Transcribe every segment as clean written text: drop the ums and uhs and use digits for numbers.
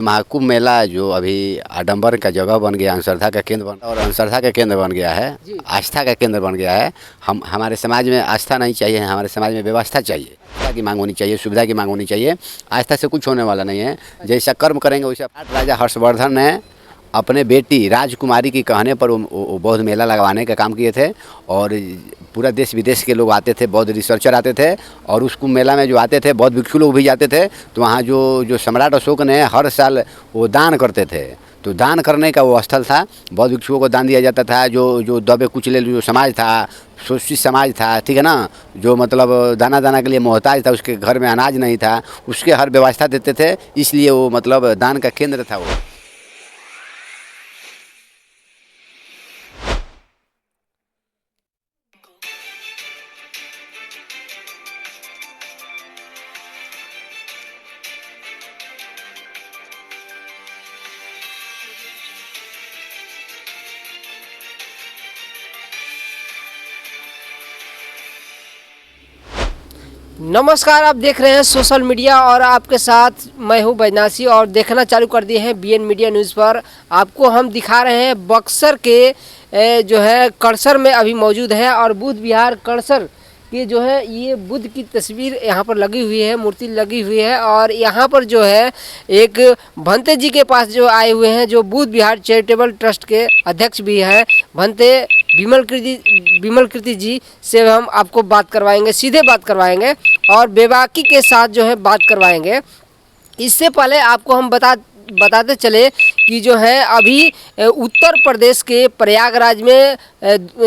महाकुंभ मेला जो अभी आडंबर का जगह बन गया, अंधश्रद्धा का केंद्र बन और अंधश्रद्धा का केंद्र बन गया है, आस्था का केंद्र बन गया है। हमारे समाज में आस्था नहीं चाहिए, हमारे समाज में व्यवस्था चाहिए, आस्था की मांग होनी चाहिए, सुविधा की मांग होनी चाहिए। आस्था से कुछ होने वाला नहीं है। जैसा कर्म करेंगे वैसा। राजा हर्षवर्धन ने अपने बेटी राजकुमारी की कहने पर वो बौद्ध मेला लगवाने का काम किए थे और पूरा देश विदेश के लोग आते थे, बौद्ध रिसर्चर आते थे और उस कुंभ मेला में जो आते थे बौद्ध भिक्षु लोग भी जाते थे। तो वहाँ जो सम्राट अशोक ने हर साल वो दान करते थे, तो दान करने का वो स्थल था। बौद्ध भिक्षुओं को दान दिया जाता था। जो दबे कुचले जो समाज था, शोषित समाज था, ठीक है ना, जो मतलब दाना दाना के लिए मोहताज था, उसके घर में अनाज नहीं था, उसके हर व्यवस्था देते थे। इसलिए वो मतलब दान का केंद्र था वो। नमस्कार, आप देख रहे हैं सोशल मीडिया और आपके साथ मैं हूं बैजनासी और देखना चालू कर दिए हैं बीएन मीडिया न्यूज़ पर। आपको हम दिखा रहे हैं बक्सर के जो है कड़सर में अभी मौजूद है और बुद्ध विहार कड़सर की जो है ये बुद्ध की तस्वीर यहाँ पर लगी हुई है, मूर्ति लगी हुई है। और यहाँ पर जो है एक भंते जी के पास जो आए हुए हैं, जो बुद्ध विहार चैरिटेबल ट्रस्ट के अध्यक्ष भी हैं, भंते विमल कीर्ति जी से हम आपको बात करवाएंगे, सीधे बात करवाएंगे और बेबाकी के साथ जो है बात करवाएंगे। इससे पहले आपको हम बताते चले कि जो है अभी उत्तर प्रदेश के प्रयागराज में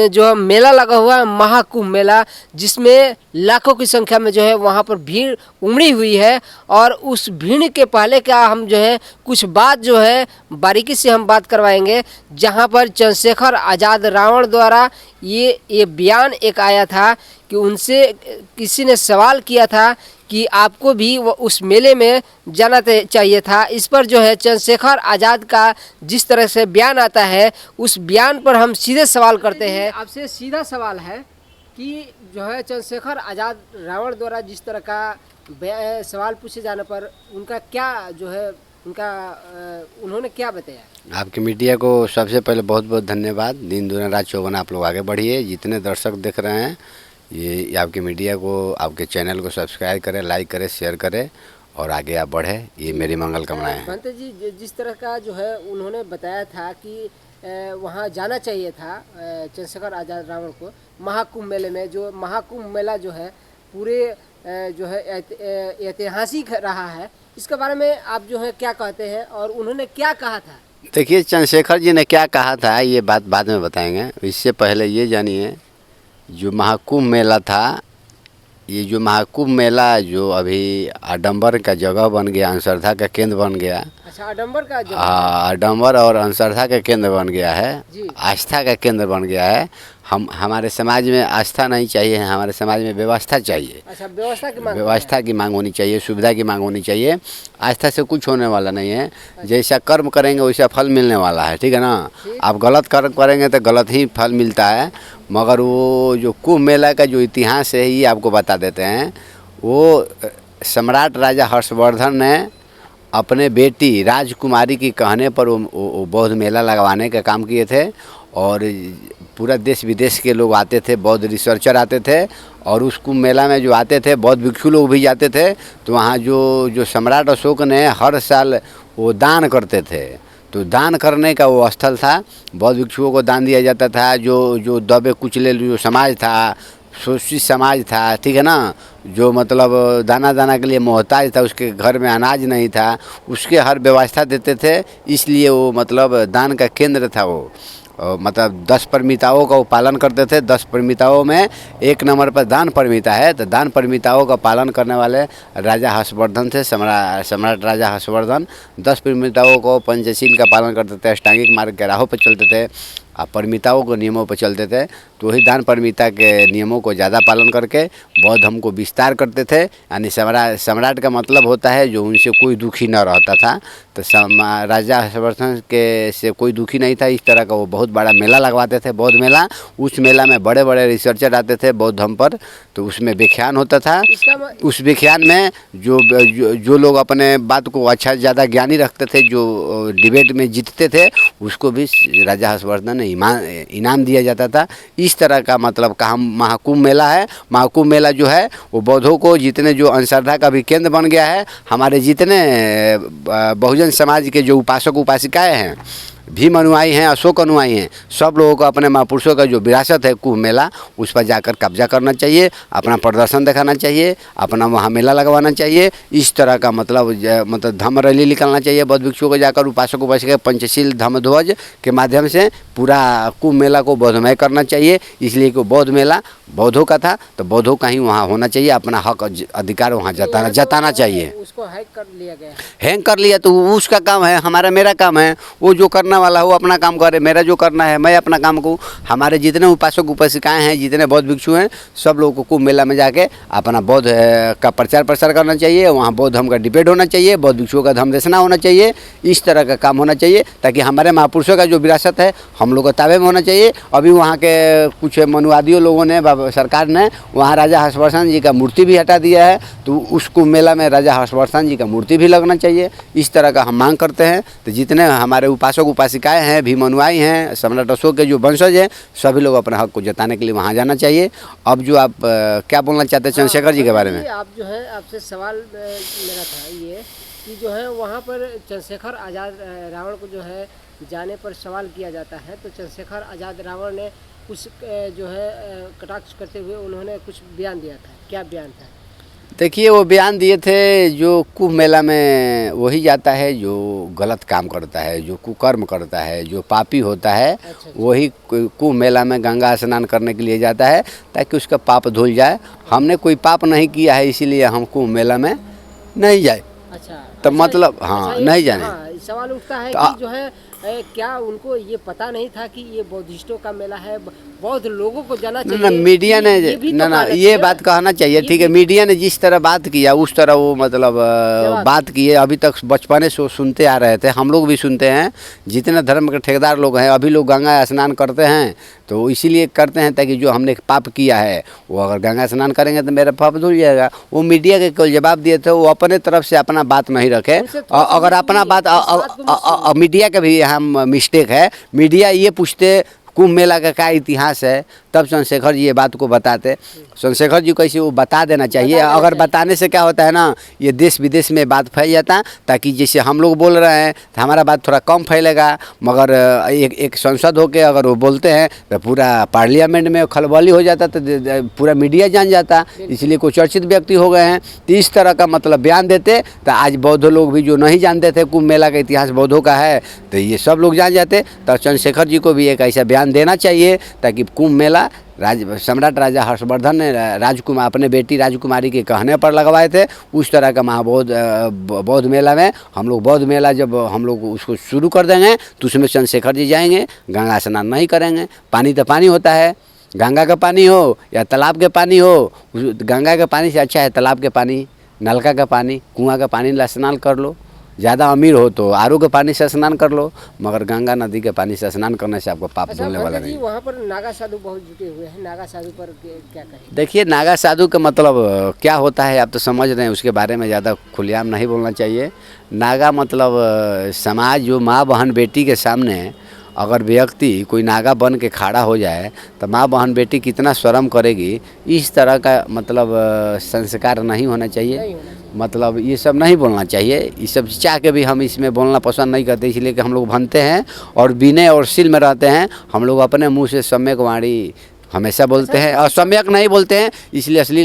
जो मेला लगा हुआ है, महाकुंभ मेला, जिसमें लाखों की संख्या में जो है वहाँ पर भीड़ उमड़ी हुई है। और उस भीड़ के पहले का हम जो है कुछ बात जो है बारीकी से हम बात करवाएंगे, जहाँ पर चंद्रशेखर आज़ाद रावण द्वारा ये बयान एक आया था कि उनसे किसी ने सवाल किया था कि आपको भी उस मेले में जाना चाहिए था। इस पर जो है चंद्रशेखर आज़ाद का जिस तरह से बयान आता है, उस बयान पर हम सीधे सवाल करते हैं। आपसे सीधा सवाल है कि जो है चंद्रशेखर आज़ाद रावण द्वारा जिस तरह का सवाल पूछे जाने पर उनका क्या जो है उन्होंने क्या बताया? आपके मीडिया को सबसे पहले बहुत बहुत धन्यवाद। दिन दुना रात चौगुना आप लोग आगे बढ़िए। जितने दर्शक देख रहे हैं, ये आपके मीडिया को, आपके चैनल को सब्सक्राइब करें, लाइक करें, शेयर करें और आगे आप बढ़े, ये मेरी मंगल कामनाएं हैं। भंते जी, जिस तरह का जो है उन्होंने बताया था कि वहाँ जाना चाहिए था चंद्रशेखर आज़ाद रावण को महाकुंभ मेले में, जो महाकुंभ मेला जो है पूरे जो है ऐतिहासिक रहा है, इसके बारे में आप जो है क्या कहते हैं और उन्होंने क्या कहा था? देखिए, चंद्रशेखर जी ने क्या कहा था ये बात बाद में बताएंगे। इससे पहले ये जानिए, जो महाकुंभ मेला था, ये जो महाकुंभ मेला जो अभी आडंबर का जगह बन गया, अंधश्रद्धा का केंद्र बन गया। अच्छा, आडंबर का जगह? आडंबर और अंधश्रद्धा का केंद्र बन गया है, आस्था का केंद्र बन गया है। हमारे समाज में आस्था नहीं चाहिए, हमारे समाज में व्यवस्था चाहिए। अच्छा, व्यवस्था की मांग होनी चाहिए, सुविधा की मांग होनी चाहिए। आस्था से कुछ होने वाला नहीं है। जैसा कर्म करेंगे वैसा फल मिलने वाला है, ठीक है ना। आप गलत कर्म करेंगे तो गलत ही फल मिलता है। मगर वो जो कुंभ मेला का जो इतिहास है ये आपको बता देते हैं। वो सम्राट राजा हर्षवर्धन ने अपने बेटी राजकुमारी की कहने पर वो बौद्ध मेला लगवाने का काम किए थे और पूरा देश विदेश के लोग आते थे, बौद्ध रिसर्चर आते थे और उस कुंभ मेला में जो आते थे बौद्ध भिक्षु लोग भी जाते थे। तो वहाँ जो सम्राट अशोक ने हर साल वो दान करते थे, तो दान करने का वो स्थल था। बौद्ध भिक्षुओं को दान दिया जाता था। जो दबे कुचले जो समाज था, शोषित समाज था, ठीक है ना, जो मतलब दाना दाना के लिए मोहताज था, उसके घर में अनाज नहीं था, उसके हर व्यवस्था देते थे। इसलिए वो मतलब दान का केंद्र था वो। मतलब 10 परमिताओं का वो पालन करते थे। 10 परमिताओं में एक नंबर पर दान परमिता है। तो दान परमिताओं का पालन करने वाले राजा हर्षवर्धन थे, सम्राट राजा हर्षवर्धन। 10 परमिताओं को पंचशील का पालन करते थे, अष्टांगिक मार्ग के राहों पर चलते थे, परमिताओं के नियमों पर चलते थे। तो वही दान परमिता के नियमों को ज़्यादा पालन करके बौद्ध धर्म को विस्तार करते थे। यानी सम्राट का मतलब होता है जो उनसे कोई दुखी न रहता था। तो राजा हर्षवर्धन के से कोई दुखी नहीं था। इस तरह का वो बहुत बड़ा मेला लगवाते थे, बौद्ध मेला। उस मेला में बड़े बड़े रिसर्चर आते थे बौद्ध धर्म पर, तो उसमें व्याख्यान होता था। उस व्याख्यान में जो लोग अपने बात को अच्छा ज़्यादा ज्ञानी रखते थे, जो डिबेट में जीतते थे, उसको भी राजा हर्षवर्धन ने इनाम दिया जाता था। इस तरह का मतलब का हम महाकुंभ मेला है। महाकुंभ मेला जो है वो बौद्धों को जितने जो अंधश्रद्धा का भी केंद्र बन गया है। हमारे जितने बहुजन समाज के जो उपासक उपासिकाएँ हैं, भीम अनुयायी हैं, अशोक अनुयायी हैं, सब लोगों को अपने महापुरुषों का जो विरासत है कुंभ मेला, उस पर जाकर कब्जा करना चाहिए, अपना प्रदर्शन दिखाना चाहिए, अपना वहाँ मेला लगवाना चाहिए। इस तरह का मतलब धम्म रैली निकालना चाहिए बौद्ध भिक्षुओं को जाकर, उपासक उपासिका पंचशील धम्म ध्वज के माध्यम से पूरा कुंभ मेला को बौद्धमय करना चाहिए। इसलिए कि बौद्ध मेला बौद्धों का था, तो बौद्धों का ही वहाँ होना चाहिए, अपना हक अधिकार वहाँ जताना चाहिए। उसको हैक कर लिया गया, हैंग कर लिया तो उसका काम है, हमारा मेरा काम है। वो जो करना वाला हो अपना काम करे, मेरा जो करना है मैं अपना काम को। हमारे जितने उपासक उपासिकाएं हैं, जितने बौद्ध भिक्षु हैं, सब लोगों को कुंभ मेला में जाके अपना बौद्ध का प्रचार प्रसार करना चाहिए। वहाँ बौद्ध धर्म का डिबेट होना चाहिए, बौद्ध भिक्षुओं का धर्म देशना होना चाहिए। इस तरह का काम होना चाहिए ताकि हमारे महापुरुषों का जो विरासत है हम लोग को ताबे में होना चाहिए। अभी वहाँ के कुछ मनुवादियों लोगों ने, सरकार ने वहाँ राजा हर्षवर्धन जी का मूर्ति भी हटा दिया है, तो उस कुंभ मेला में राजा हर्षवर्धन जी का मूर्ति भी लगना चाहिए। इस तरह का हम मांग करते हैं। तो जितने हमारे उपासक उपासिकाएं हैं, भीम अनुयायी हैं, सम्राट अशोक के जो वंशज हैं, सभी लोग अपने हक को जताने के लिए वहाँ जाना चाहिए। अब जो आप क्या बोलना चाहते हैं चंद्रशेखर जी के बारे में? आप जो है आपसे सवाल मेरा था ये कि जो है वहाँ पर चंद्रशेखर आज़ाद रावण को जो है जाने पर सवाल किया जाता है, तो चंद्रशेखर आज़ाद रावण ने कुछ जो है कटाक्ष करते हुए उन्होंने कुछ बयान दिया था। क्या बयान था? देखिए, वो बयान दिए थे जो कुंभ मेला में वही जाता है जो गलत काम करता है, जो कुकर्म करता है, जो पापी होता है। अच्छा। वही कुंभ मेला में गंगा स्नान करने के लिए जाता है ताकि उसका पाप धुल जाए। हमने कोई पाप नहीं किया है, इसीलिए हम कुंभ मेला में नहीं जाए। अच्छा, तो मतलब हाँ, नहीं जाने। हाँ, सवाल उठता है कि जो है क्या उनको ये पता नहीं था कि ये बौद्धिस्टों का मेला है, बौद्ध लोगों को जाना चाहिए? ना मीडिया ने ये बात कहना चाहिए, ठीक है। मीडिया ने जिस तरह बात किया उस तरह वो मतलब बात किए। अभी तक बचपने से सुनते आ रहे थे, हम लोग भी सुनते हैं। जितने धर्म के ठेकेदार लोग हैं, अभी लोग गंगा स्नान करते हैं, तो इसीलिए करते हैं ताकि जो हमने पाप किया है वो अगर गंगा स्नान करेंगे तो मेरा पाप धुल जाएगा। वो मीडिया के कोई जवाब दिए थे, वो अपने तरफ से अपना बात नहीं रखे। अगर अपना बात मीडिया का भी हम मिस्टेक है। मीडिया ये पूछते कुंभ मेला का क्या इतिहास है, तब चंद्रशेखर जी ये बात को बताते। चंद्रशेखर जी को ऐसे वो बता देना चाहिए। अगर बताने से क्या होता है ना, ये देश विदेश में बात फैल जाता, ताकि जैसे हम लोग बोल रहे हैं तो हमारा बात थोड़ा कम फैलेगा। मगर एक संसद होके अगर वो बोलते हैं तो पूरा पार्लियामेंट में खलबली हो जाता, तो पूरा मीडिया जान जाता। इसलिए कोई चर्चित व्यक्ति हो गए हैं। तो इस तरह का मतलब बयान देते तो आज बौद्ध लोग भी जो नहीं जानते थे कुंभ मेला का इतिहास बौद्धों का है, तो ये सब लोग जान जाते। तो चंद्रशेखर जी को भी एक ऐसा बयान देना चाहिए ताकि कुंभ मेला सम्राट राजा हर्षवर्धन ने राजकुमार अपने बेटी राजकुमारी के कहने पर लगवाए थे। उस तरह का बौद्ध मेला में हम लोग बौद्ध मेला जब हम लोग उसको शुरू कर देंगे तो उसमें चंद्रशेखर जी जाएंगे, गंगा स्नान नहीं करेंगे। पानी तो पानी होता है, गंगा का पानी हो या तालाब के पानी हो, गंगा के पानी से अच्छा है तालाब के पानी, नलका का पानी, कुआं का पानी ला स्नान कर लो। ज़्यादा अमीर हो तो आरओ के पानी से स्नान कर लो, मगर गंगा नदी के पानी से स्नान करने से आपको पाप धुलने वाला नहीं। वहाँ पर नागा साधु बहुत जुटे हुए हैं, नागा साधु पर क्या कहें? देखिए, नागा साधु का मतलब क्या होता है आप तो समझ रहे हैं, उसके बारे में ज़्यादा खुलेआम नहीं बोलना चाहिए। नागा मतलब समाज जो माँ बहन बेटी के सामने अगर व्यक्ति कोई नागा बन के खड़ा हो जाए तो माँ बहन बेटी कितना शर्म करेगी। इस तरह का मतलब संस्कार नहीं होना चाहिए। मतलब ये सब नहीं बोलना चाहिए। ये सब चाह के भी हम इसमें बोलना पसंद नहीं करते, इसलिए कि हम लोग बनते हैं और विनय और शील में रहते हैं। हम लोग अपने मुंह से सम्यक वाणी हमेशा बोलते हैं और सम्यक नहीं बोलते हैं, इसलिए असली